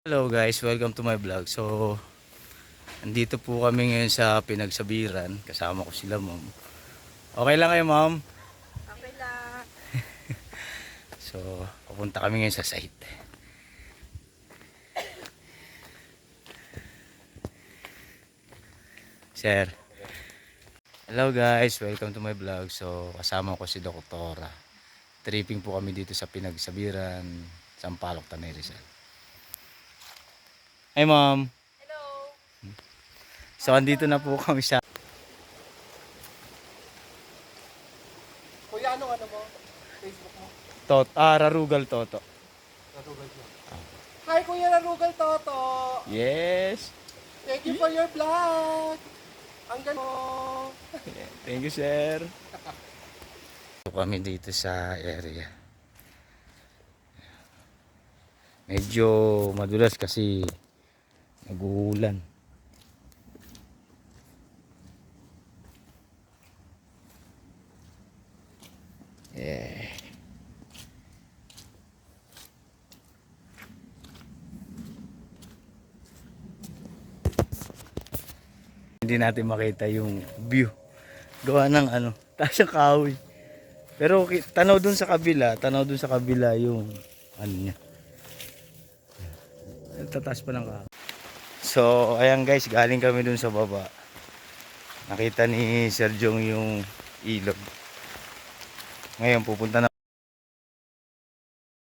Hello guys, welcome to my vlog. So, andito po kami ngayon sa Pinagsabiran. Kasama ko sila, ma'am. Okay lang kayo, ma'am? Okay lang. So, pupunta kami ngayon sa site. Sir. Hello guys, welcome to my vlog. So, kasama ko si Doktora. Tripping po kami dito sa Pinagsabiran, Sampaloc, Tanay Rizal. Hi, ma'am. Hello. So, andito na po kami sa Kuya, ano mo? Facebook mo? Rarugal Toto. Narugal mo. Hi, Kuya Narugal Toto! Yes. Thank you for your vlog! Ang ganda mo! Thank you, sir. So, kami dito sa area. Medyo madulas kasi nag-uulan. Yeah. Hindi natin makita yung view. Gawa ng taas ng kahoy. Pero tanaw dun sa kabila yung niya. Tataas pa ng kahoy. So, ayan guys, galing kami dun sa baba. Nakita ni Sir Jong yung ilog. Ngayon pupunta na